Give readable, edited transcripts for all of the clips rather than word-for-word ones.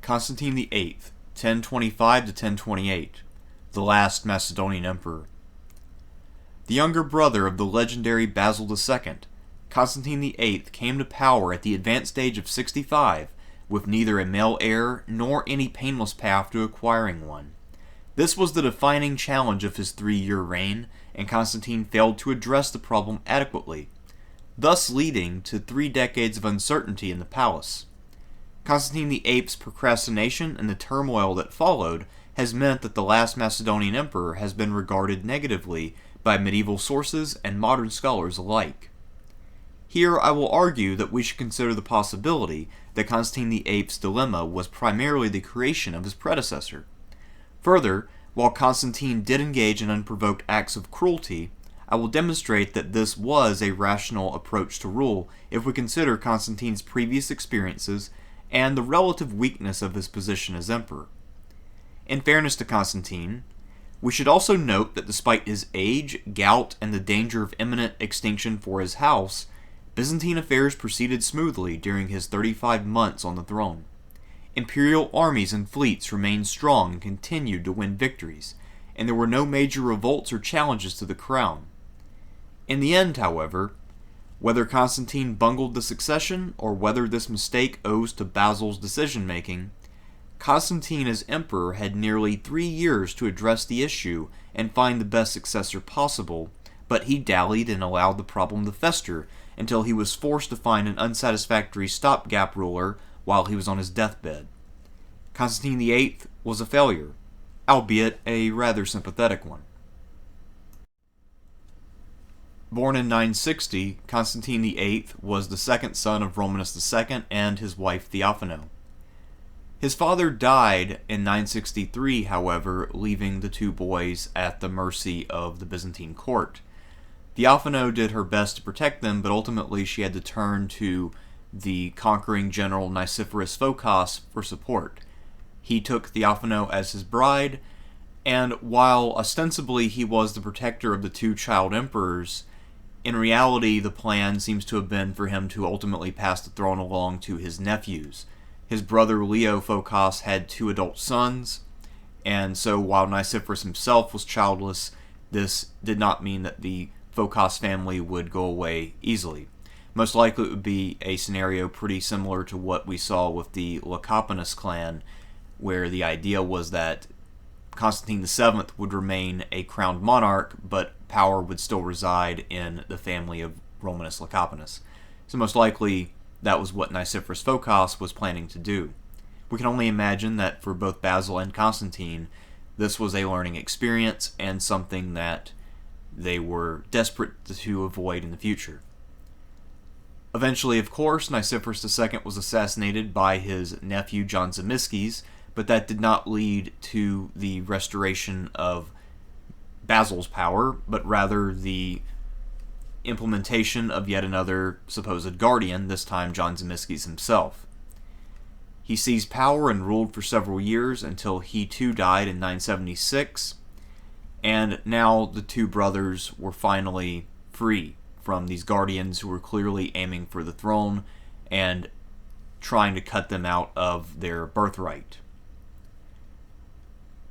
Constantine VIII, 1025 to 1028, the last Macedonian emperor. The younger brother of the legendary Basil II, Constantine VIII came to power at the advanced age of 65, with neither a male heir nor any painless path to acquiring one. This was the defining challenge of his 3-year reign, and Constantine failed to address the problem adequately, thus leading to 3 decades of uncertainty in the palace. Constantine VIII's procrastination and the turmoil that followed has meant that the last Macedonian emperor has been regarded negatively by medieval sources and modern scholars alike. Here I will argue that we should consider the possibility that Constantine VIII's dilemma was primarily the creation of his predecessor. Further, while Constantine did engage in unprovoked acts of cruelty, I will demonstrate that this was a rational approach to rule if we consider Constantine's previous experiences and the relative weakness of his position as emperor. In fairness to Constantine, we should also note that despite his age, gout, and the danger of imminent extinction for his house, Byzantine affairs proceeded smoothly during his 35 months on the throne. Imperial armies and fleets remained strong and continued to win victories, and there were no major revolts or challenges to the crown. In the end, however, whether Constantine bungled the succession or whether this mistake owes to Basil's decision-making, Constantine as emperor had nearly 3 years to address the issue and find the best successor possible, but he dallied and allowed the problem to fester until he was forced to find an unsatisfactory stopgap ruler while he was on his deathbed. Constantine VIII was a failure, albeit a rather sympathetic one. Born in 960, Constantine VIII was the second son of Romanus II and his wife Theophano. His father died in 963, however, leaving the 2 boys at the mercy of the Byzantine court. Theophano did her best to protect them, but ultimately she had to turn to the conquering general Nicephorus Phocas for support. He took Theophano as his bride, and while ostensibly he was the protector of the 2 child emperors, in reality the plan seems to have been for him to ultimately pass the throne along to his nephews. His brother Leo Phocas had 2 adult sons, and so while Nicephorus himself was childless, this did not mean that the Phocas family would go away easily. Most likely it would be a scenario pretty similar to what we saw with the Lecapenus clan, where the idea was that Constantine VII would remain a crowned monarch, but power would still reside in the family of Romanus Lecapenus. So most likely that was what Nicephorus Phocas was planning to do. We can only imagine that for both Basil and Constantine, this was a learning experience and something that they were desperate to avoid in the future. Eventually, of course, Nicephorus II was assassinated by his nephew John Zimisces, but that did not lead to the restoration of Basil's power, but rather the implementation of yet another supposed guardian, this time John Zimisces himself. He seized power and ruled for several years until he too died in 976, and now the 2 brothers were finally free from these guardians who were clearly aiming for the throne and trying to cut them out of their birthright.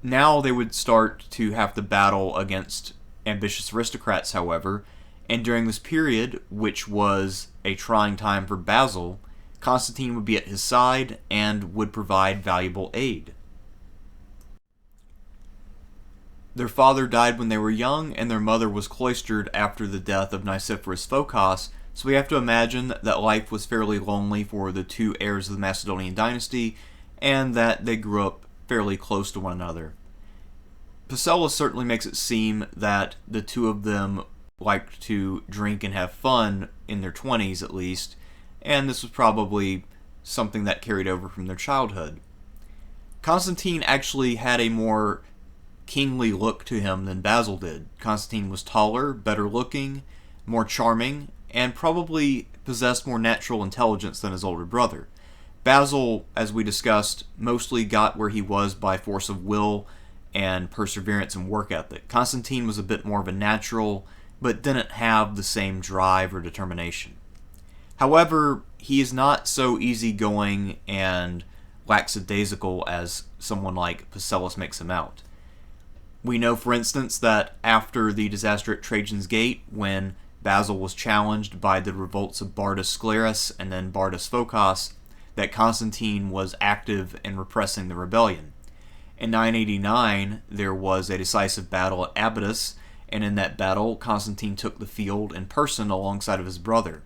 Now they would start to have to battle against ambitious aristocrats, however, and during this period, which was a trying time for Basil, Constantine would be at his side and would provide valuable aid. Their father died when they were young, and their mother was cloistered after the death of Nicephorus Phocas, so we have to imagine that life was fairly lonely for the 2 heirs of the Macedonian dynasty, and that they grew up fairly close to one another. Pacellus certainly makes it seem that the 2 of them liked to drink and have fun in their 20s at least, and this was probably something that carried over from their childhood. Constantine actually had a more kingly look to him than Basil did. Constantine was taller, better looking, more charming, and probably possessed more natural intelligence than his older brother. Basil, as we discussed, mostly got where he was by force of will and perseverance and work ethic. Constantine was a bit more of a natural, but didn't have the same drive or determination. However, he is not so easygoing and lackadaisical as someone like Pacellus makes him out. We know, for instance, that after the disaster at Trajan's Gate, when Basil was challenged by the revolts of Bardas Sclerus and then Bardas Phocas, that Constantine was active in repressing the rebellion. In 989, there was a decisive battle at Abydos, and in that battle, Constantine took the field in person alongside of his brother.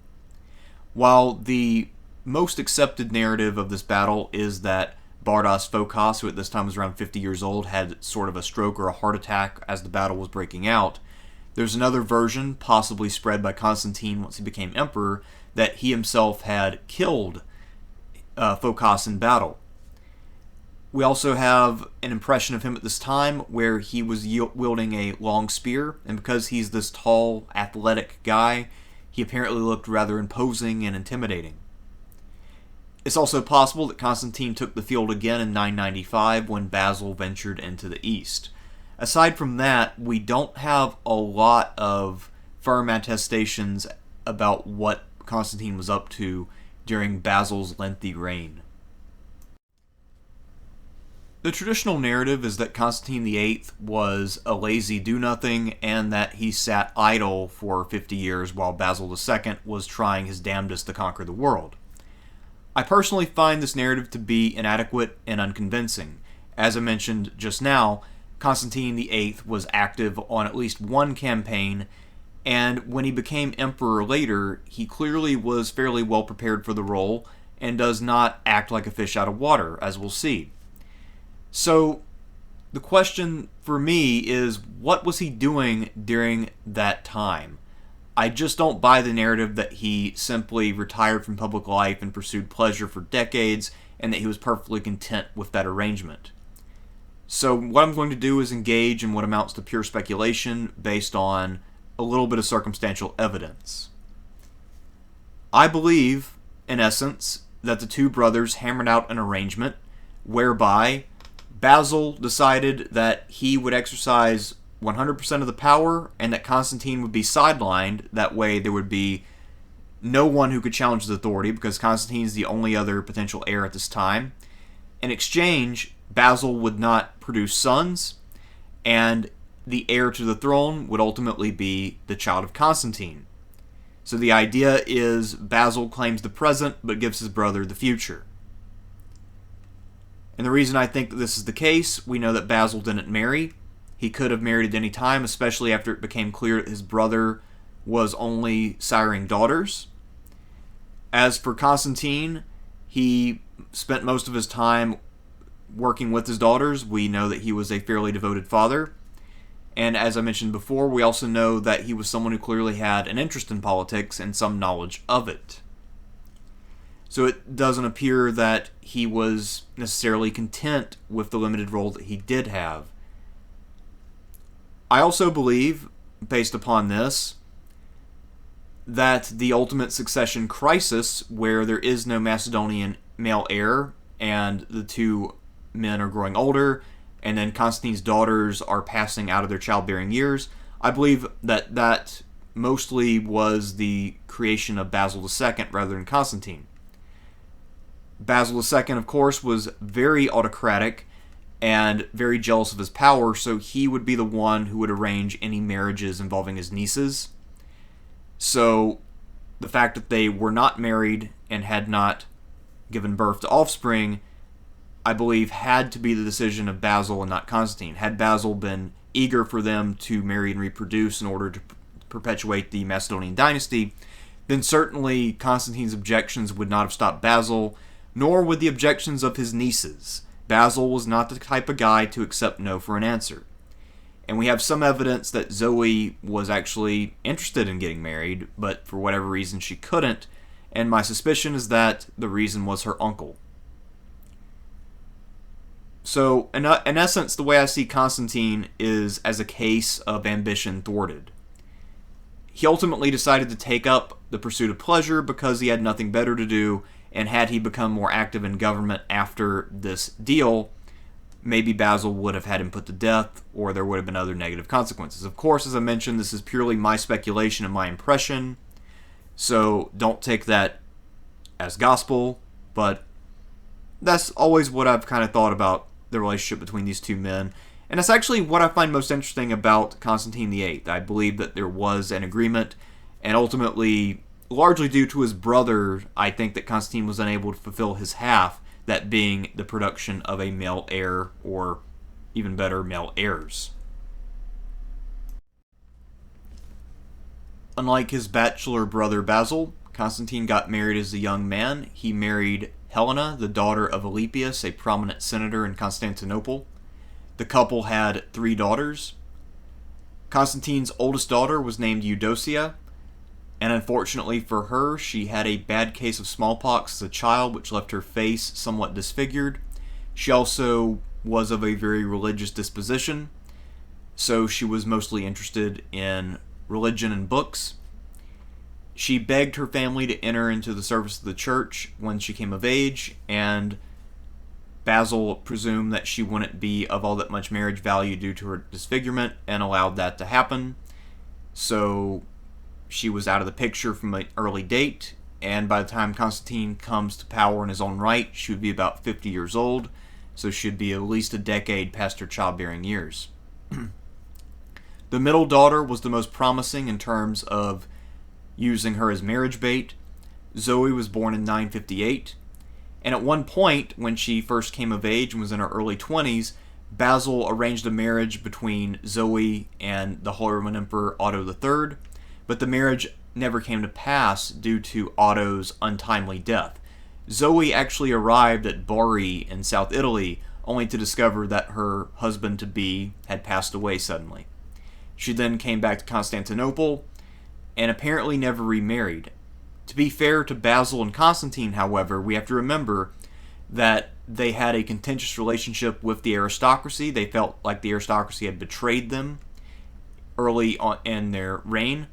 While the most accepted narrative of this battle is that Bardas Phocas, who at this time was around 50 years old, had sort of a stroke or a heart attack as the battle was breaking out, there's another version, possibly spread by Constantine once he became emperor, that he himself had killed Phocas in battle. We also have an impression of him at this time where he was wielding a long spear, and because he's this tall, athletic guy, he apparently looked rather imposing and intimidating. It's also possible that Constantine took the field again in 995 when Basil ventured into the east. Aside from that, we don't have a lot of firm attestations about what Constantine was up to during Basil's lengthy reign. The traditional narrative is that Constantine VIII was a lazy do-nothing and that he sat idle for 50 years while Basil II was trying his damnedest to conquer the world. I personally find this narrative to be inadequate and unconvincing. As I mentioned just now, Constantine VIII was active on at least one campaign, and when he became emperor later, he clearly was fairly well prepared for the role and does not act like a fish out of water, as we'll see. So, the question for me is, what was he doing during that time? I just don't buy the narrative that he simply retired from public life and pursued pleasure for decades, and that he was perfectly content with that arrangement. So what I'm going to do is engage in what amounts to pure speculation based on a little bit of circumstantial evidence. I believe, in essence, that the two brothers hammered out an arrangement whereby Basil decided that he would exercise 100% of the power and that Constantine would be sidelined. That way there would be no one who could challenge his authority because Constantine is the only other potential heir at this time. In exchange, Basil would not produce sons, and the heir to the throne would ultimately be the child of Constantine. So the idea is Basil claims the present but gives his brother the future. And the reason I think that this is the case, we know that Basil didn't marry. He could have married at any time, especially after it became clear that his brother was only siring daughters. As for Constantine, he spent most of his time working with his daughters. We know that he was a fairly devoted father. And as I mentioned before, we also know that he was someone who clearly had an interest in politics and some knowledge of it. So it doesn't appear that he was necessarily content with the limited role that he did have. I also believe, based upon this, that the ultimate succession crisis, where there is no Macedonian male heir, and the two men are growing older, and then Constantine's daughters are passing out of their childbearing years, I believe that that mostly was the creation of Basil II rather than Constantine. Basil II, of course, was very autocratic and very jealous of his power, so he would be the one who would arrange any marriages involving his nieces. So the fact that they were not married and had not given birth to offspring, I believe, had to be the decision of Basil and not Constantine. Had Basil been eager for them to marry and reproduce in order to perpetuate the Macedonian dynasty, then certainly Constantine's objections would not have stopped Basil, nor would the objections of his nieces. Basil was not the type of guy to accept no for an answer. And we have some evidence that Zoe was actually interested in getting married, but for whatever reason she couldn't, and my suspicion is that the reason was her uncle. So, in essence, the way I see Constantine is as a case of ambition thwarted. He ultimately decided to take up the pursuit of pleasure because he had nothing better to do, and had he become more active in government after this deal, maybe Basil would have had him put to death, or there would have been other negative consequences. Of course, as I mentioned, this is purely my speculation and my impression, so don't take that as gospel, but that's always what I've kind of thought about the relationship between these two men. And that's actually what I find most interesting about Constantine VIII. I believe that there was an agreement, and ultimately, largely due to his brother, I think that Constantine was unable to fulfill his half, that being the production of a male heir, or even better, male heirs. Unlike his bachelor brother Basil, Constantine got married as a young man. He married Helena, the daughter of Alypius, a prominent senator in Constantinople. The couple had 3 daughters. Constantine's oldest daughter was named Eudocia, and unfortunately for her, she had a bad case of smallpox as a child, which left her face somewhat disfigured. She also was of a very religious disposition, so she was mostly interested in religion and books. She begged her family to enter into the service of the church when she came of age, and Basil presumed that she wouldn't be of all that much marriage value due to her disfigurement and allowed that to happen. So she was out of the picture from an early date, and by the time Constantine comes to power in his own right, she would be about 50 years old, so she'd be at least a decade past her childbearing years. The middle daughter was the most promising in terms of using her as marriage bait. Zoe was born in 958, and at one point, when she first came of age and was in her early 20s, Basil arranged a marriage between Zoe and the Holy Roman Emperor Otto III, but the marriage never came to pass due to Otto's untimely death. Zoe actually arrived at Bari in South Italy, only to discover that her husband-to-be had passed away suddenly. She then came back to Constantinople, and apparently never remarried. To be fair to Basil and Constantine, however, we have to remember that they had a contentious relationship with the aristocracy. They felt like the aristocracy had betrayed them early on in their reign.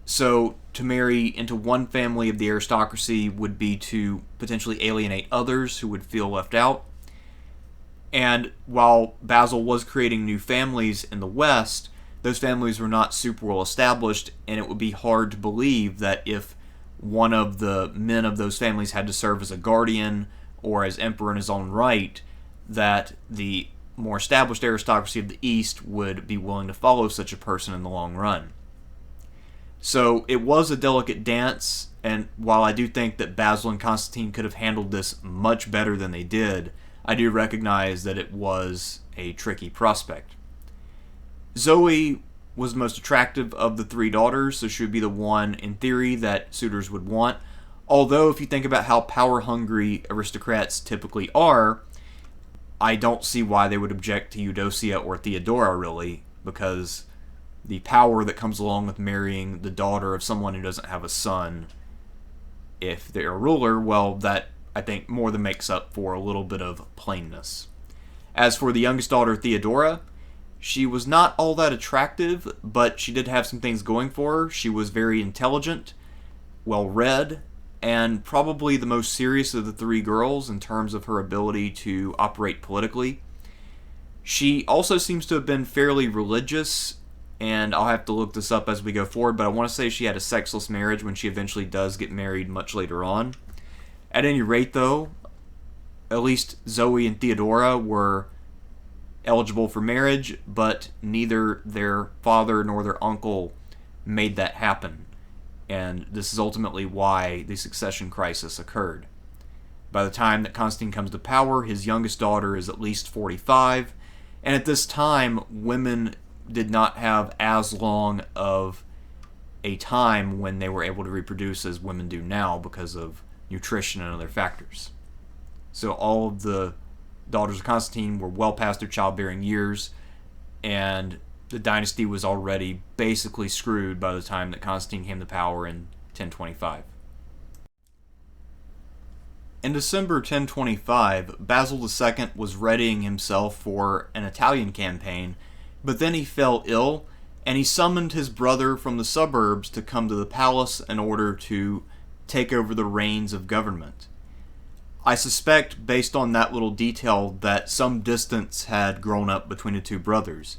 So to marry into one family of the aristocracy would be to potentially alienate others who would feel left out. And while Basil was creating new families in the West, those families were not super well established, and it would be hard to believe that if one of the men of those families had to serve as a guardian or as emperor in his own right, that the more established aristocracy of the East would be willing to follow such a person in the long run. So it was a delicate dance, and while I do think that Basil and Constantine could have handled this much better than they did, I do recognize that it was a tricky prospect. Zoe was the most attractive of the 3 daughters, so she would be the one, in theory, that suitors would want. Although, if you think about how power-hungry aristocrats typically are, I don't see why they would object to Eudocia or Theodora, really, because the power that comes along with marrying the daughter of someone who doesn't have a son, if they're a ruler, well, that, I think, more than makes up for a little bit of plainness. As for the youngest daughter, Theodora, she was not all that attractive, but she did have some things going for her. She was very intelligent, well-read, and probably the most serious of the 3 girls in terms of her ability to operate politically. She also seems to have been fairly religious, and I'll have to look this up as we go forward, but I want to say she had a sexless marriage when she eventually does get married much later on. At any rate, though, at least Zoe and Theodora were eligible for marriage, but neither their father nor their uncle made that happen. And this is ultimately why the succession crisis occurred. By the time that Constantine comes to power, his youngest daughter is at least 45, and at this time, women did not have as long of a time when they were able to reproduce as women do now because of nutrition and other factors. So all of the daughters of Constantine were well past their childbearing years, and the dynasty was already basically screwed by the time that Constantine came to power in 1025. In December 1025, Basil II was readying himself for an Italian campaign, but then he fell ill, and he summoned his brother from the suburbs to come to the palace in order to take over the reins of government. I suspect, based on that little detail, that some distance had grown up between the 2 brothers.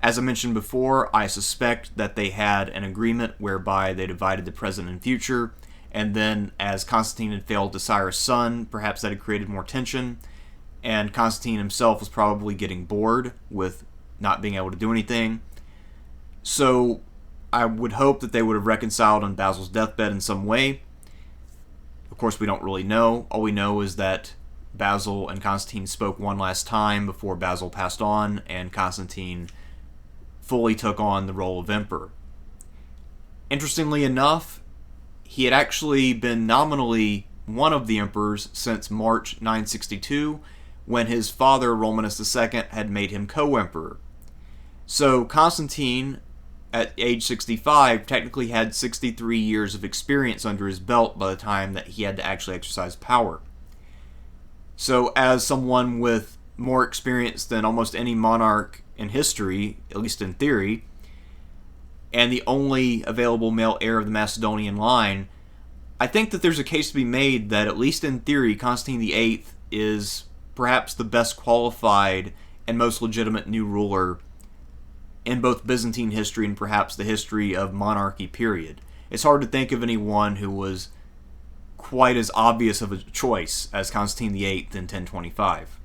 As I mentioned before, I suspect that they had an agreement whereby they divided the present and future, and then as Constantine had failed to sire a son, perhaps that had created more tension, and Constantine himself was probably getting bored with not being able to do anything. So I would hope that they would have reconciled on Basil's deathbed in some way. Of course, we don't really know. All we know is that Basil and Constantine spoke one last time before Basil passed on, and Constantine fully took on the role of emperor. Interestingly enough, he had actually been nominally one of the emperors since March 962, when his father, Romanus II, had made him co-emperor. So Constantine, at age 65, technically had 63 years of experience under his belt by the time that he had to actually exercise power. So as someone with more experience than almost any monarch in history, at least in theory, and the only available male heir of the Macedonian line, I think that there's a case to be made that, at least in theory, Constantine VIII is perhaps the best qualified and most legitimate new ruler in both Byzantine history and perhaps the history of monarchy period. It's hard to think of anyone who was quite as obvious of a choice as Constantine VIII in 1025.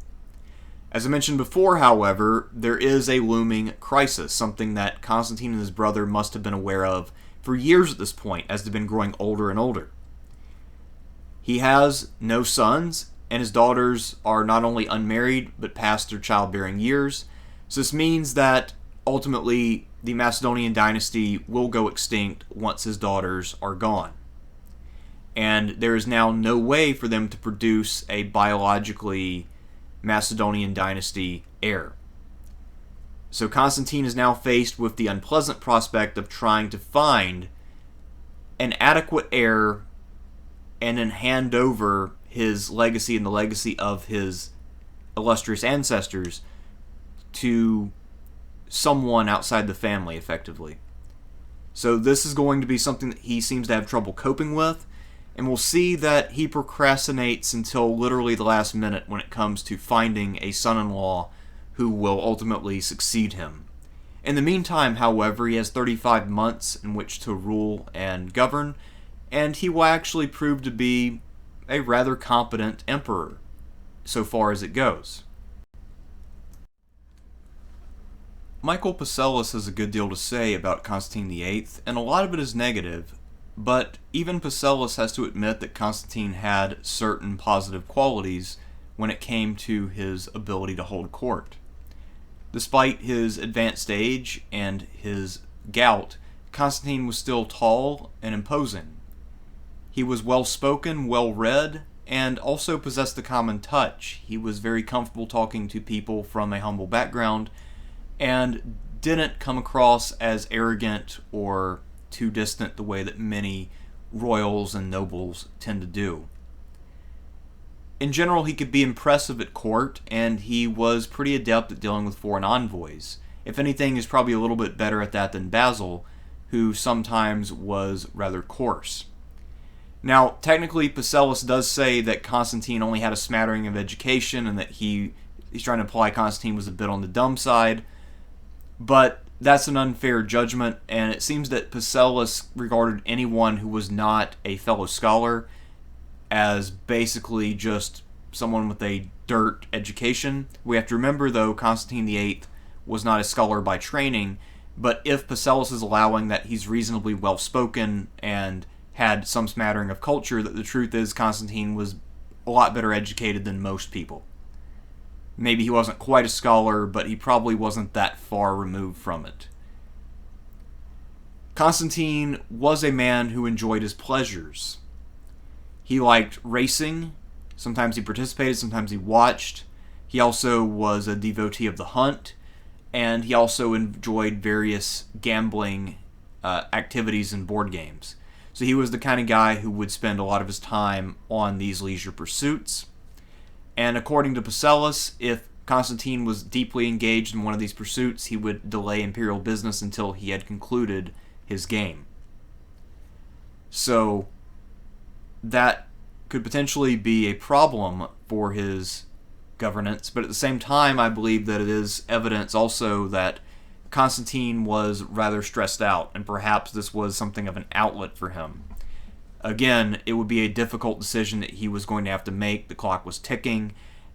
As I mentioned before, however, there is a looming crisis, something that Constantine and his brother must have been aware of for years at this point, as they've been growing older and older. He has no sons, and his daughters are not only unmarried, but past their childbearing years. So this means that ultimately the Macedonian dynasty will go extinct once his daughters are gone. And there is now no way for them to produce a biologically Macedonian dynasty heir. So Constantine is now faced with the unpleasant prospect of trying to find an adequate heir and then hand over his legacy and the legacy of his illustrious ancestors to someone outside the family, effectively. So this is going to be something that he seems to have trouble coping with, and we'll see that he procrastinates until literally the last minute when it comes to finding a son-in-law who will ultimately succeed him. In the meantime, however, he has 35 months in which to rule and govern, and he will actually prove to be a rather competent emperor, so far as it goes. Michael Pacellus has a good deal to say about Constantine VIII, and a lot of it is negative, but even Pacellus has to admit that Constantine had certain positive qualities when it came to his ability to hold court. Despite his advanced age and his gout, Constantine was still tall and imposing. He was well-spoken, well-read, and also possessed the common touch. He was very comfortable talking to people from a humble background, and didn't come across as arrogant or too distant the way that many royals and nobles tend to do. In general, he could be impressive at court, and he was pretty adept at dealing with foreign envoys. If anything, he's probably a little bit better at that than Basil, who sometimes was rather coarse. Now, technically, Pacellus does say that Constantine only had a smattering of education, and that he's trying to imply Constantine was a bit on the dumb side, but that's an unfair judgment, and it seems that Pacellus regarded anyone who was not a fellow scholar as basically just someone with a dirt education. We have to remember, though, Constantine VIII was not a scholar by training, but if Pacellus is allowing that he's reasonably well-spoken and had some smattering of culture, that the truth is Constantine was a lot better educated than most people. Maybe he wasn't quite a scholar, but he probably wasn't that far removed from it. Constantine was a man who enjoyed his pleasures. He liked racing. Sometimes he participated, sometimes he watched. He also was a devotee of the hunt, and he also enjoyed various gambling activities and board games. So he was the kind of guy who would spend a lot of his time on these leisure pursuits. And according to Pacellus, if Constantine was deeply engaged in one of these pursuits, he would delay imperial business until he had concluded his game. So that could potentially be a problem for his governance, but at the same time, I believe that it is evidence also that Constantine was rather stressed out, and perhaps this was something of an outlet for him. Again, it would be a difficult decision that he was going to have to make. The clock was ticking,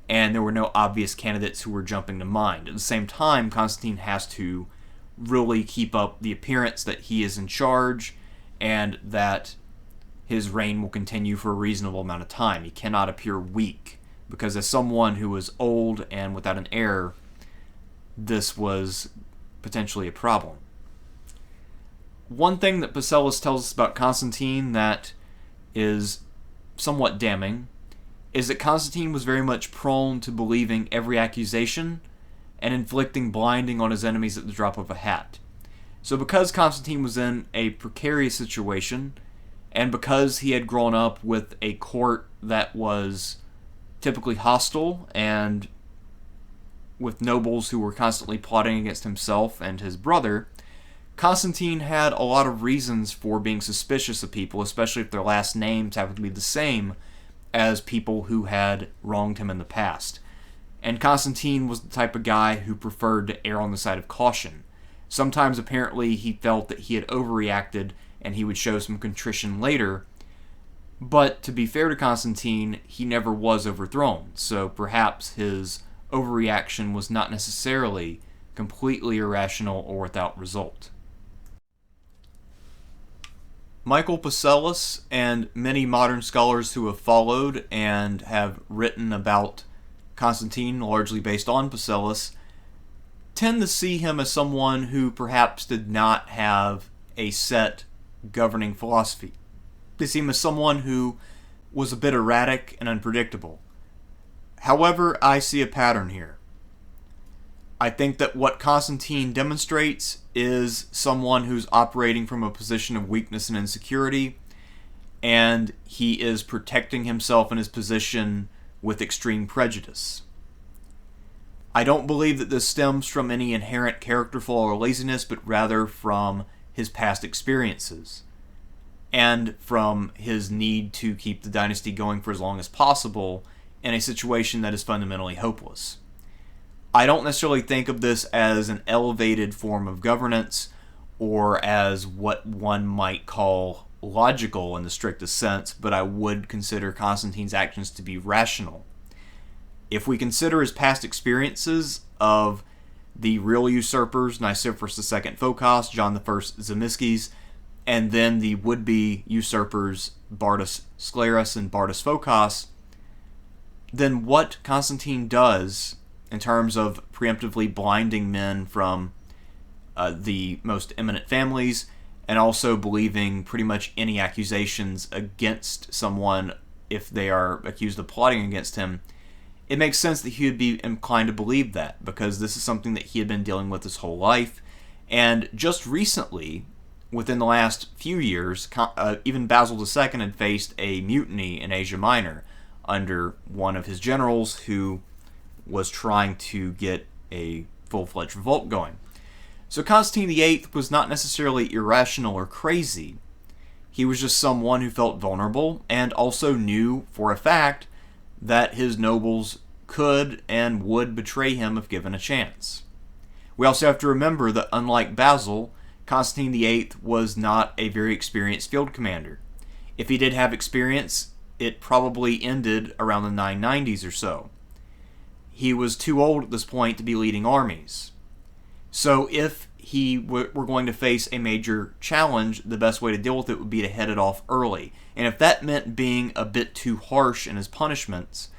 and there were no obvious candidates who were jumping to mind. At the same time, Constantine has to really keep up the appearance that he is in charge and that his reign will continue for a reasonable amount of time. He cannot appear weak, because as someone who was old and without an heir, this was potentially a problem. One thing that Pacellus tells us about Constantine that is somewhat damning is that Constantine was very much prone to believing every accusation and inflicting blinding on his enemies at the drop of a hat. So because Constantine was in a precarious situation, and because he had grown up with a court that was typically hostile and with nobles who were constantly plotting against himself and his brother, Constantine had a lot of reasons for being suspicious of people, especially if their last names happened to be the same as people who had wronged him in the past. And Constantine was the type of guy who preferred to err on the side of caution. Sometimes, apparently, he felt that he had overreacted and he would show some contrition later. But to be fair to Constantine, he never was overthrown, so perhaps his overreaction was not necessarily completely irrational or without result. Michael Pacellus and many modern scholars who have followed and have written about Constantine, largely based on Pacellus, tend to see him as someone who perhaps did not have a set governing philosophy. They see him as someone who was a bit erratic and unpredictable. However, I see a pattern here. I think that what Constantine demonstrates is someone who's operating from a position of weakness and insecurity, and he is protecting himself in his position with extreme prejudice. I don't believe that this stems from any inherent character flaw or laziness, but rather from his past experiences and from his need to keep the dynasty going for as long as possible in a situation that is fundamentally hopeless. I don't necessarily think of this as an elevated form of governance or as what one might call logical in the strictest sense, but I would consider Constantine's actions to be rational. If we consider his past experiences of the real usurpers, Nicephorus II Phocas, John I Zimisces, and then the would-be usurpers, Bardas Sclerus and Bardas Phocas, then what Constantine does in terms of preemptively blinding men from the most eminent families, and also believing pretty much any accusations against someone if they are accused of plotting against him, it makes sense that he would be inclined to believe that, because this is something that he had been dealing with his whole life. And just recently, within the last few years, even Basil II had faced a mutiny in Asia Minor under one of his generals who was trying to get a full-fledged revolt going. So Constantine VIII was not necessarily irrational or crazy. He was just someone who felt vulnerable and also knew for a fact that his nobles could and would betray him if given a chance. We also have to remember that unlike Basil, Constantine VIII was not a very experienced field commander. If he did have experience, it probably ended around the 990s or so. He was too old at this point to be leading armies. So if he were going to face a major challenge, the best way to deal with it would be to head it off early. And if that meant being a bit too harsh in his punishments,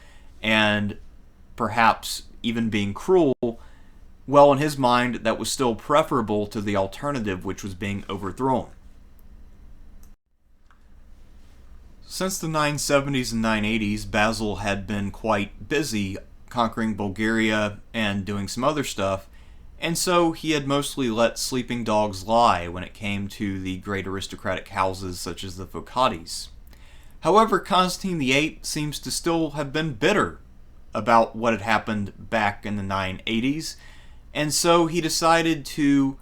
and perhaps even being cruel, well, in his mind, that was still preferable to the alternative, which was being overthrown. Since the 970s and 980s, Basil had been quite busy conquering Bulgaria and doing some other stuff, and so he had mostly let sleeping dogs lie when it came to the great aristocratic houses such as the Phocades. However, Constantine VIII seems to still have been bitter about what had happened back in the 980s, and so he decided to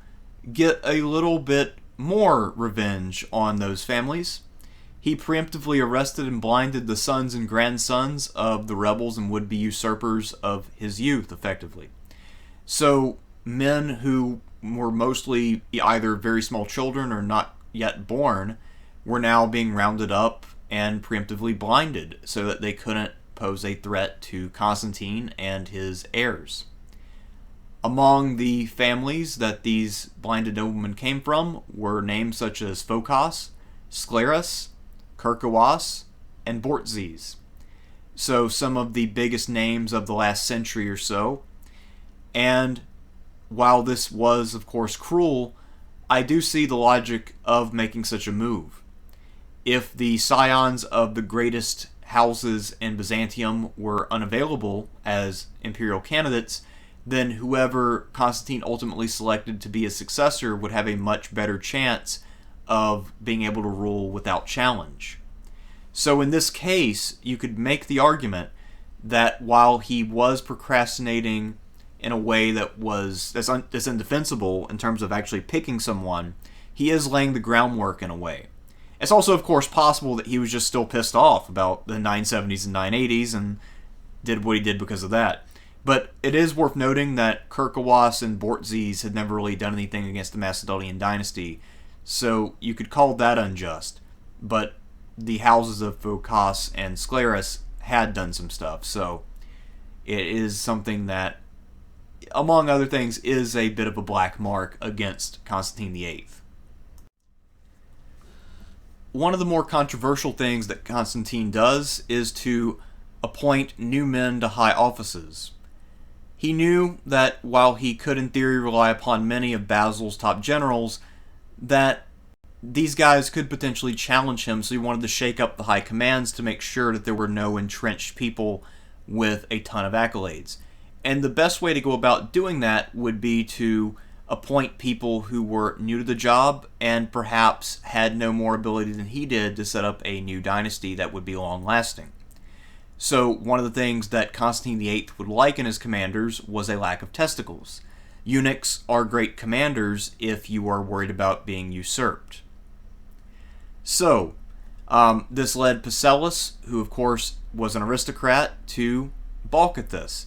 get a little bit more revenge on those families. He preemptively arrested and blinded the sons and grandsons of the rebels and would-be usurpers of his youth, effectively. So, men who were mostly either very small children or not yet born were now being rounded up and preemptively blinded so that they couldn't pose a threat to Constantine and his heirs. Among the families that these blinded noblemen came from were names such as Phocas, Sclerus, Kerkawas, and Bortzes. So some of the biggest names of the last century or so. And while this was, of course, cruel, I do see the logic of making such a move. If the scions of the greatest houses in Byzantium were unavailable as imperial candidates, then whoever Constantine ultimately selected to be his successor would have a much better chance of being able to rule without challenge. So in this case, you could make the argument that while he was procrastinating in a way that's indefensible in terms of actually picking someone, he is laying the groundwork in a way. It's also, of course, possible that he was just still pissed off about the 970s and 980s and did what he did because of that. But it is worth noting that Kerkawas and Bortzes had never really done anything against the Macedonian dynasty, so you could call that unjust. But the houses of Phocas and Sclerus had done some stuff, so it is something that, among other things, is a bit of a black mark against Constantine VIII. One of the more controversial things that Constantine does is to appoint new men to high offices. He knew that while he could in theory rely upon many of Basil's top generals, that these guys could potentially challenge him, so he wanted to shake up the high commands to make sure that there were no entrenched people with a ton of accolades. And the best way to go about doing that would be to appoint people who were new to the job and perhaps had no more ability than he did to set up a new dynasty that would be long-lasting. So one of the things that Constantine VIII would like in his commanders was a lack of testicles. Eunuchs are great commanders if you are worried about being usurped. So, this led Pacellus, who of course was an aristocrat, to balk at this.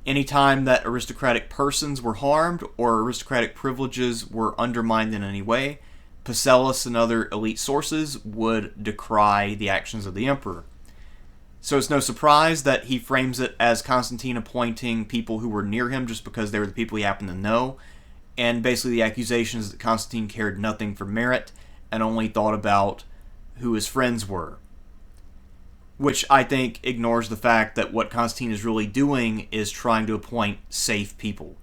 Anytime that aristocratic persons were harmed or aristocratic privileges were undermined in any way, Pacellus and other elite sources would decry the actions of the emperor. So it's no surprise that he frames it as Constantine appointing people who were near him just because they were the people he happened to know, and basically the accusation is that Constantine cared nothing for merit and only thought about who his friends were. Which I think ignores the fact that what Constantine is really doing is trying to appoint safe people.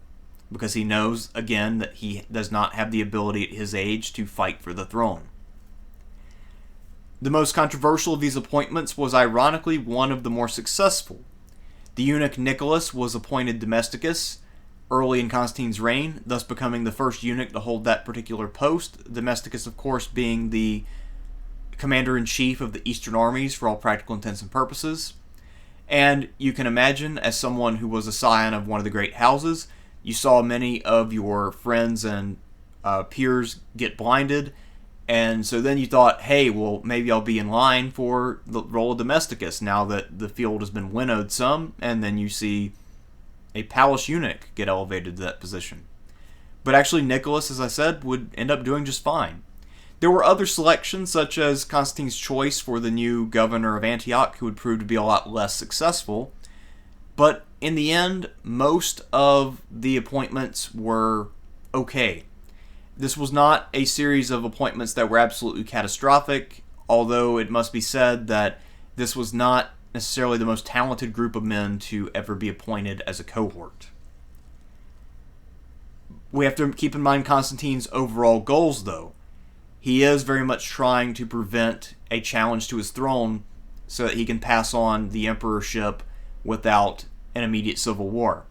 Because he knows, again, that he does not have the ability at his age to fight for the throne. The most controversial of these appointments was ironically one of the more successful. The eunuch Nicholas was appointed domesticus early in Constantine's reign, thus becoming the first eunuch to hold that particular post. Domesticus, of course, being the commander-in-chief of the Eastern armies for all practical intents and purposes. And you can imagine, as someone who was a scion of one of the great houses, you saw many of your friends and peers get blinded, and so then you thought, hey, well, maybe I'll be in line for the role of domesticus now that the field has been winnowed some, and then you see a palace eunuch get elevated to that position. But actually, Nicholas, as I said, would end up doing just fine. There were other selections, such as Constantine's choice for the new governor of Antioch, who would prove to be a lot less successful. But in the end, most of the appointments were okay. This was not a series of appointments that were absolutely catastrophic, although it must be said that this was not necessarily the most talented group of men to ever be appointed as a cohort. We have to keep in mind Constantine's overall goals, though. He is very much trying to prevent a challenge to his throne so that he can pass on the emperorship without an immediate civil war.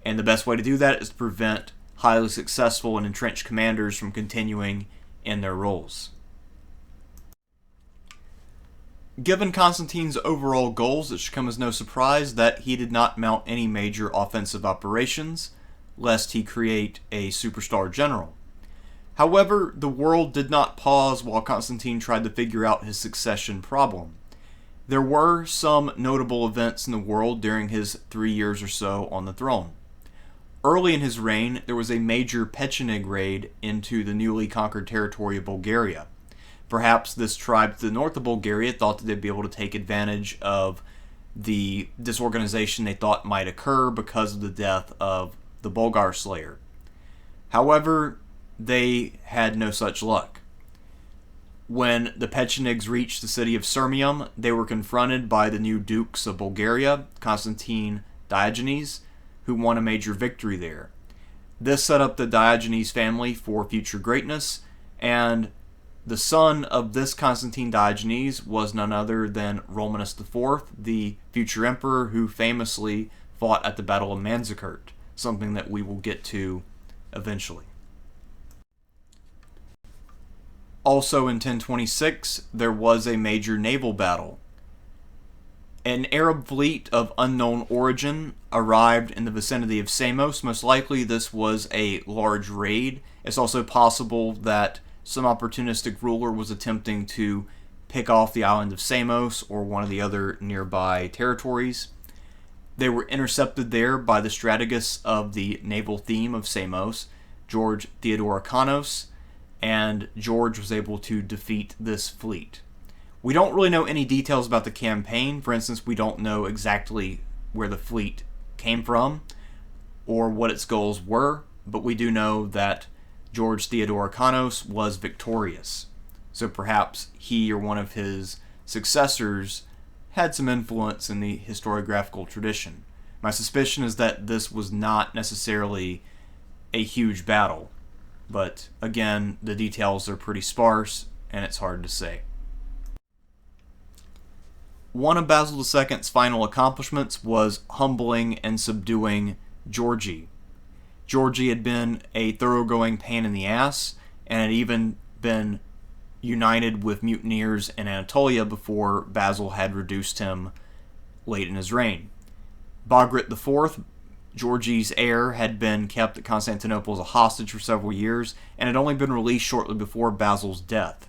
And the best way to do that is to prevent highly successful and entrenched commanders from continuing in their roles. Given Constantine's overall goals, it should come as no surprise that he did not mount any major offensive operations, lest he create a superstar general. However, the world did not pause while Constantine tried to figure out his succession problem. There were some notable events in the world during his 3 years or so on the throne. Early in his reign, there was a major Pecheneg raid into the newly conquered territory of Bulgaria. Perhaps this tribe to the north of Bulgaria thought that they'd be able to take advantage of the disorganization they thought might occur because of the death of the Bulgar slayer. However, they had no such luck. When the Pechenegs reached the city of Sirmium, they were confronted by the new dukes of Bulgaria, Constantine Diogenes, who won a major victory there. This set up the Diogenes family for future greatness, and the son of this Constantine Diogenes was none other than Romanus IV, the future emperor who famously fought at the Battle of Manzikert, something that we will get to eventually. Also in 1026, there was a major naval battle. An Arab fleet of unknown origin arrived in the vicinity of Samos. Most likely this was a large raid. It's also possible that some opportunistic ruler was attempting to pick off the island of Samos or one of the other nearby territories. They were intercepted there by the strategist of the naval theme of Samos, George Theodorikanos, and George was able to defeat this fleet. We don't really know any details about the campaign. For instance, we don't know exactly where the fleet came from or what its goals were, but we do know that George Theodorikanos was victorious. So perhaps he or one of his successors had some influence in the historiographical tradition. My suspicion is that this was not necessarily a huge battle, but again, the details are pretty sparse and it's hard to say. One of Basil II's final accomplishments was humbling and subduing Georgie. Georgie had been a thoroughgoing pain in the ass and had even been united with mutineers in Anatolia before Basil had reduced him late in his reign. Bagrat IV, Georgie's heir, had been kept at Constantinople as a hostage for several years and had only been released shortly before Basil's death.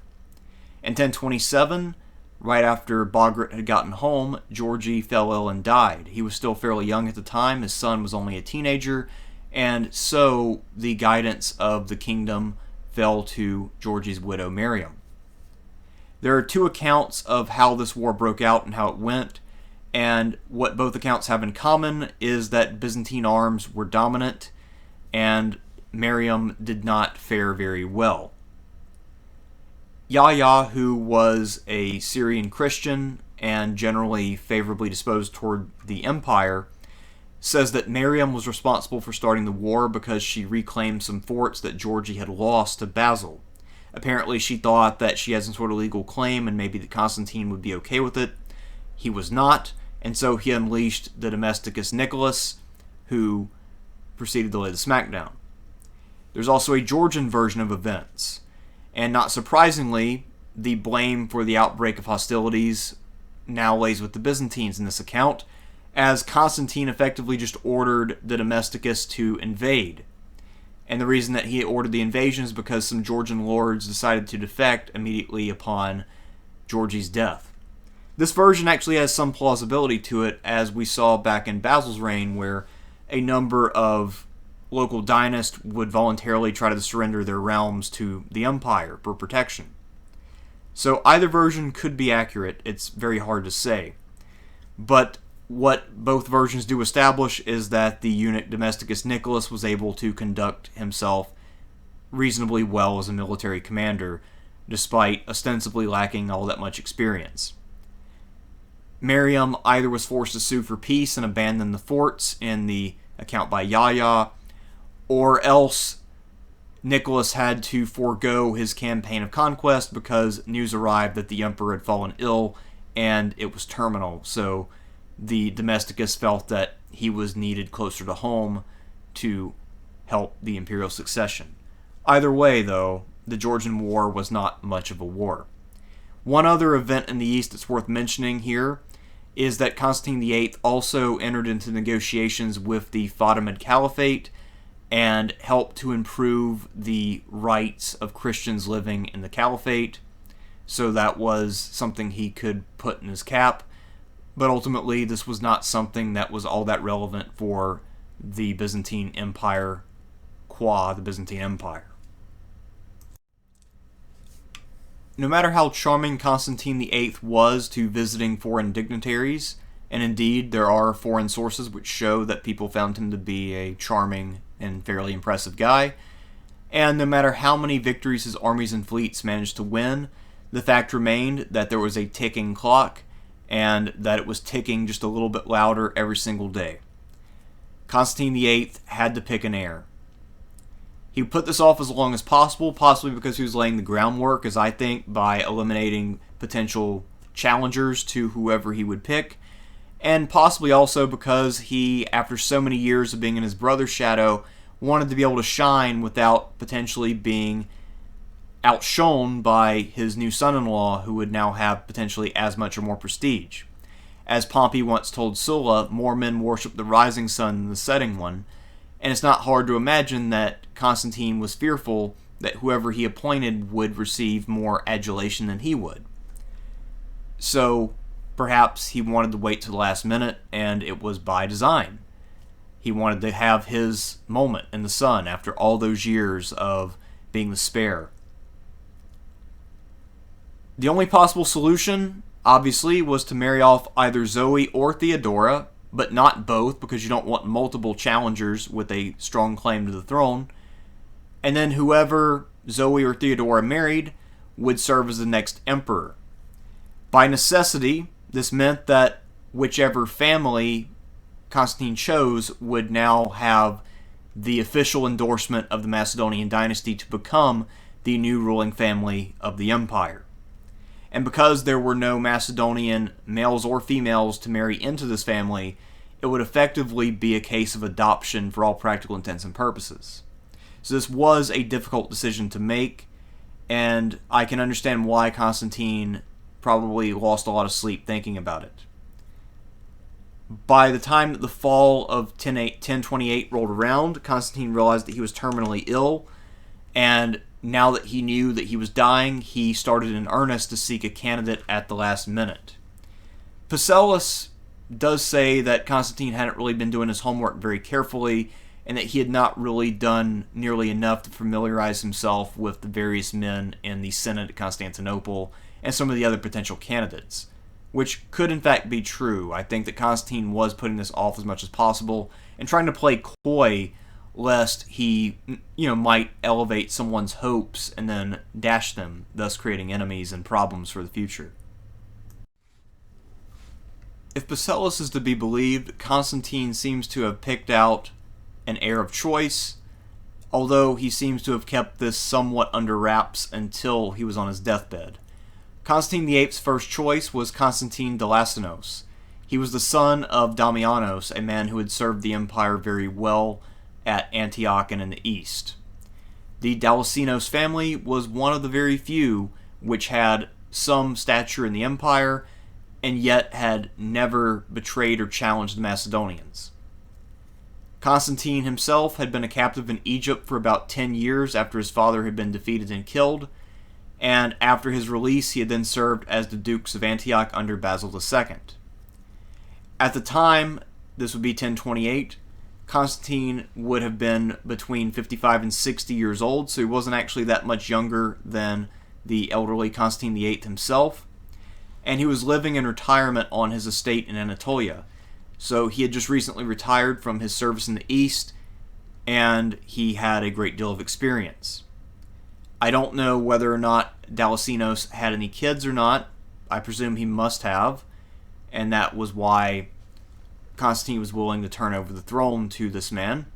In 1027, right after Bagrat had gotten home, Georgie fell ill and died. He was still fairly young at the time, his son was only a teenager, and so the guidance of the kingdom fell to Georgie's widow Miriam. There are two accounts of how this war broke out and how it went, and what both accounts have in common is that Byzantine arms were dominant and Miriam did not fare very well. Yahya, who was a Syrian Christian and generally favorably disposed toward the empire, says that Miriam was responsible for starting the war because she reclaimed some forts that Georgie had lost to Basil. Apparently she thought that she had some sort of legal claim and maybe that Constantine would be okay with it. He was not, and so he unleashed the domesticus Nicholas, who proceeded to lay the smackdown. There's also a Georgian version of events, and not surprisingly, the blame for the outbreak of hostilities now lays with the Byzantines in this account, as Constantine effectively just ordered the domesticus to invade. And the reason that he ordered the invasion is because some Georgian lords decided to defect immediately upon Georgie's death. This version actually has some plausibility to it, as we saw back in Basil's reign, where a number of local dynasts would voluntarily try to surrender their realms to the empire for protection. So either version could be accurate, it's very hard to say. But what both versions do establish is that the eunuch domesticus Nicholas was able to conduct himself reasonably well as a military commander, despite ostensibly lacking all that much experience. Miriam either was forced to sue for peace and abandon the forts in the account by Yahya, or else Nicholas had to forego his campaign of conquest because news arrived that the emperor had fallen ill and it was terminal, so the domesticus felt that he was needed closer to home to help the imperial succession. Either way, though, the Georgian War was not much of a war. One other event in the East that's worth mentioning here is that Constantine VIII also entered into negotiations with the Fatimid Caliphate and helped to improve the rights of Christians living in the Caliphate. So that was something he could put in his cap. But ultimately, this was not something that was all that relevant for the Byzantine Empire, qua the Byzantine Empire. No matter how charming Constantine VIII was to visiting foreign dignitaries, and indeed there are foreign sources which show that people found him to be a charming and fairly impressive guy, and no matter how many victories his armies and fleets managed to win, the fact remained that there was a ticking clock, and that it was ticking just a little bit louder every single day. Constantine VIII had to pick an heir. He put this off as long as possible, possibly because he was laying the groundwork, as I think, by eliminating potential challengers to whoever he would pick, and possibly also because he, after so many years of being in his brother's shadow, wanted to be able to shine without potentially being outshone by his new son-in-law, who would now have potentially as much or more prestige. As Pompey once told Sulla, more men worship the rising sun than the setting one, and it's not hard to imagine that Constantine was fearful that whoever he appointed would receive more adulation than he would. So perhaps he wanted to wait to the last minute, and it was by design. He wanted to have his moment in the sun after all those years of being the spare. The only possible solution, obviously, was to marry off either Zoe or Theodora, but not both, because you don't want multiple challengers with a strong claim to the throne. And then whoever Zoe or Theodora married would serve as the next emperor. By necessity, this meant that whichever family Constantine chose would now have the official endorsement of the Macedonian dynasty to become the new ruling family of the empire. And because there were no Macedonian males or females to marry into this family, it would effectively be a case of adoption for all practical intents and purposes. So this was a difficult decision to make, and I can understand why Constantine probably lost a lot of sleep thinking about it. By the time that the fall of 1028 rolled around, Constantine realized that he was terminally ill, and now that he knew that he was dying, he started in earnest to seek a candidate at the last minute. Pacellus does say that Constantine hadn't really been doing his homework very carefully, and that he had not really done nearly enough to familiarize himself with the various men in the Senate at Constantinople and some of the other potential candidates, which could in fact be true. I think that Constantine was putting this off as much as possible and trying to play coy lest he, might elevate someone's hopes and then dash them, thus creating enemies and problems for the future. If Pacellus is to be believed, Constantine seems to have picked out an heir of choice, although he seems to have kept this somewhat under wraps until he was on his deathbed. Constantine VIII's first choice was Constantine Delassinos. He was the son of Damianos, a man who had served the empire very well at Antioch and in the east. The Delassinos family was one of the very few which had some stature in the empire and yet had never betrayed or challenged the Macedonians. Constantine himself had been a captive in Egypt for about 10 years after his father had been defeated and killed, and after his release he had then served as the Dukes of Antioch under Basil II. At the time, this would be 1028, Constantine would have been between 55 and 60 years old, so he wasn't actually that much younger than the elderly Constantine VIII himself, and he was living in retirement on his estate in Anatolia. So he had just recently retired from his service in the East, and he had a great deal of experience. I don't know whether or not Delassinos had any kids or not. I presume he must have, and that was why Constantine was willing to turn over the throne to this man.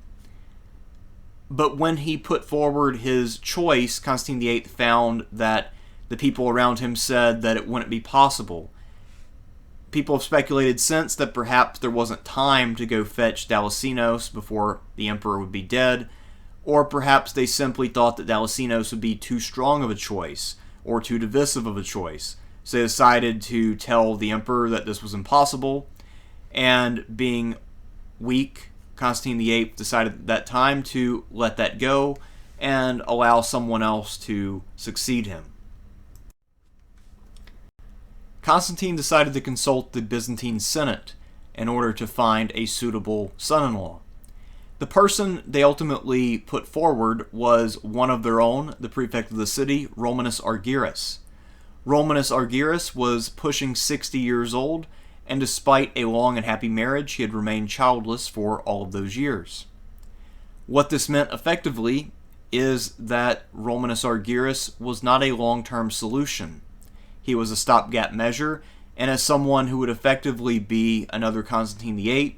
But when he put forward his choice, Constantine VIII found that the people around him said that it wouldn't be possible. People have speculated since that perhaps there wasn't time to go fetch Delassinos before the emperor would be dead, or perhaps they simply thought that Delassinos would be too strong of a choice, or too divisive of a choice. So they decided to tell the emperor that this was impossible, and being weak, Constantine VIII decided at that time to let that go and allow someone else to succeed him. Constantine decided to consult the Byzantine Senate in order to find a suitable son-in-law. The person they ultimately put forward was one of their own, the prefect of the city, Romanus Argyrus. Romanus Argyrus was pushing 60 years old, and despite a long and happy marriage, he had remained childless for all of those years. What this meant effectively is that Romanus Argyrus was not a long-term solution. He was a stopgap measure, and as someone who would effectively be another Constantine VIII,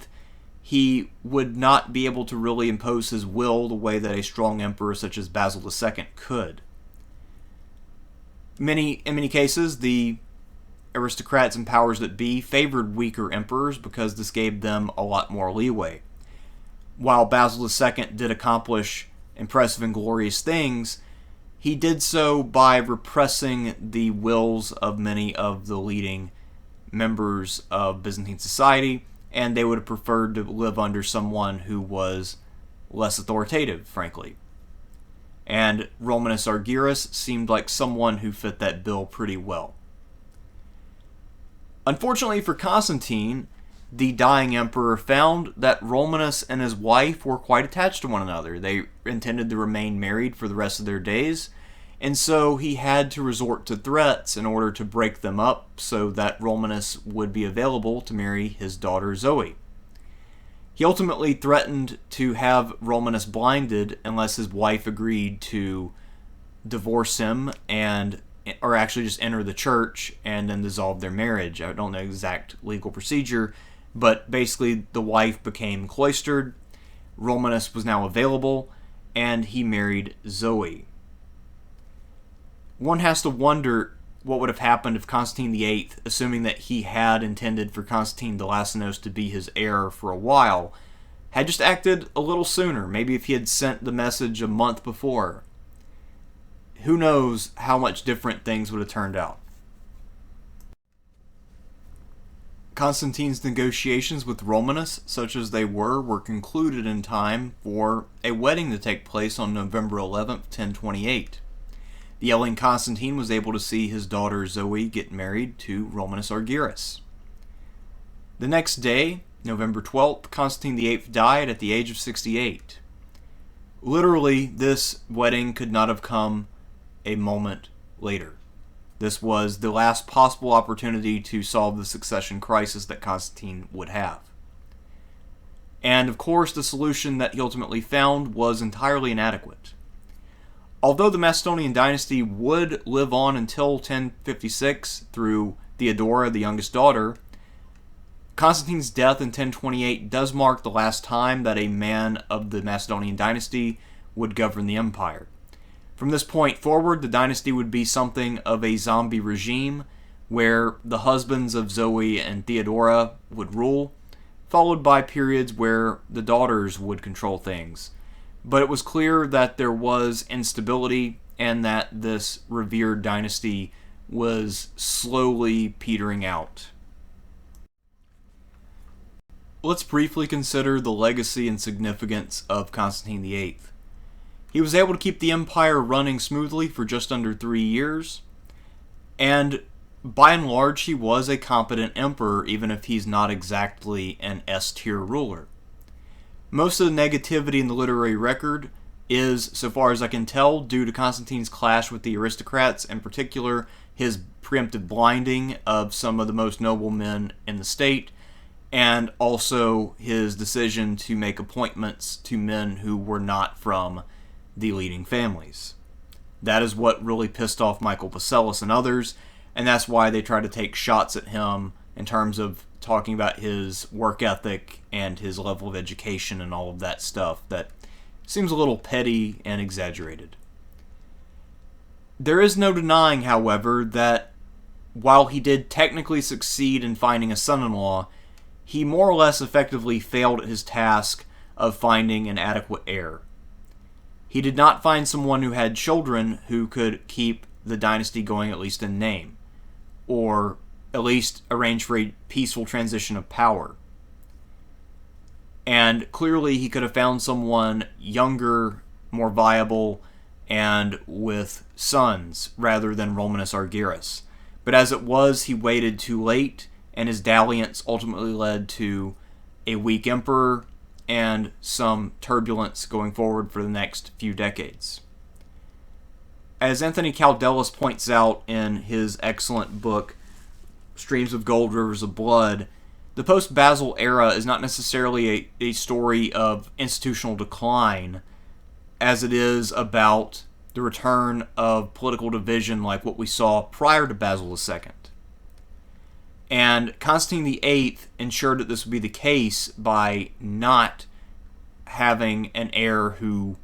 he would not be able to really impose his will the way that a strong emperor such as Basil II could. In many cases, the aristocrats and powers that be favored weaker emperors because this gave them a lot more leeway. While Basil II did accomplish impressive and glorious things, he did so by repressing the wills of many of the leading members of Byzantine society, and they would have preferred to live under someone who was less authoritative, frankly. And Romanus Argyrus seemed like someone who fit that bill pretty well. Unfortunately for Constantine, the dying emperor found that Romanus and his wife were quite attached to one another. They intended to remain married for the rest of their days, and so he had to resort to threats in order to break them up so that Romanus would be available to marry his daughter Zoe. He ultimately threatened to have Romanus blinded unless his wife agreed to divorce him or actually just enter the church and then dissolve their marriage. I don't know the exact legal procedure, but basically the wife became cloistered, Romanus was now available, and he married Zoe. One has to wonder what would have happened if Constantine VIII, assuming that he had intended for Constantine the Lasanos to be his heir for a while, had just acted a little sooner. Maybe if he had sent the message a month before. Who knows how much different things would have turned out. Constantine's negotiations with Romanus, such as they were concluded in time for a wedding to take place on November 11th, 1028. The ailing Constantine was able to see his daughter Zoe get married to Romanus Argyrus. The next day, November 12th, Constantine VIII died at the age of 68. Literally, this wedding could not have come a moment later. This was the last possible opportunity to solve the succession crisis that Constantine would have. And of course, the solution that he ultimately found was entirely inadequate. Although the Macedonian dynasty would live on until 1056 through Theodora, the youngest daughter, Constantine's death in 1028 does mark the last time that a man of the Macedonian dynasty would govern the empire. From this point forward, the dynasty would be something of a zombie regime where the husbands of Zoe and Theodora would rule, followed by periods where the daughters would control things. But it was clear that there was instability and that this revered dynasty was slowly petering out. Let's briefly consider the legacy and significance of Constantine VIII. He was able to keep the empire running smoothly for just under 3 years, and by and large he was a competent emperor, even if he's not exactly an S-tier ruler. Most of the negativity in the literary record is, so far as I can tell, due to Constantine's clash with the aristocrats, in particular his preemptive blinding of some of the most noble men in the state, and also his decision to make appointments to men who were not from the leading families. That is what really pissed off Michael Pacellus and others, and that's why they tried to take shots at him in terms of talking about his work ethic and his level of education and all of that stuff that seems a little petty and exaggerated. There is no denying, however, that while he did technically succeed in finding a son-in-law, he more or less effectively failed at his task of finding an adequate heir. He did not find someone who had children who could keep the dynasty going, at least in name, or at least arrange for a peaceful transition of power. And clearly he could have found someone younger, more viable, and with sons, rather than Romanus Argyrus. But as it was, he waited too late, and his dalliance ultimately led to a weak emperor and some turbulence going forward for the next few decades. As Anthony Caldelis points out in his excellent book, Streams of Gold, Rivers of Blood, the post-Basil era is not necessarily a story of institutional decline, as it is about the return of political division like what we saw prior to Basil II. And Constantine VIII ensured that this would be the case by not having an heir who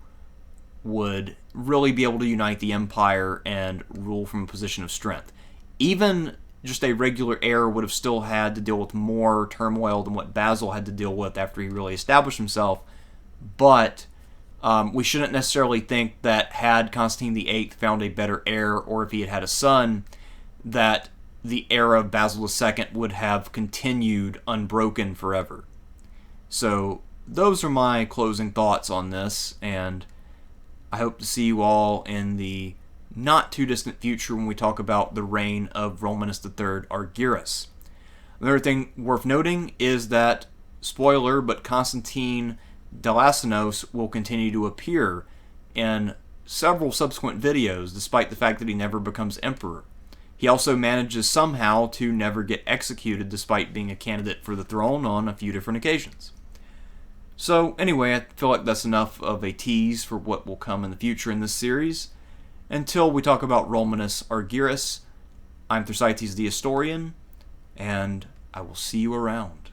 would really be able to unite the empire and rule from a position of strength. Even just a regular heir would have still had to deal with more turmoil than what Basil had to deal with after he really established himself. But we shouldn't necessarily think that had Constantine VIII found a better heir, or if he had had a son, that the era of Basil II would have continued unbroken forever. So those are my closing thoughts on this, and I hope to see you all in the not too distant future when we talk about the reign of Romanus III Argyrus. Another thing worth noting is that, spoiler, but Constantine Delassinos will continue to appear in several subsequent videos, despite the fact that he never becomes emperor. He also manages somehow to never get executed, despite being a candidate for the throne on a few different occasions. So anyway, I feel like that's enough of a tease for what will come in the future in this series. Until we talk about Romanus Argyrus, I'm Thersites the Historian, and I will see you around.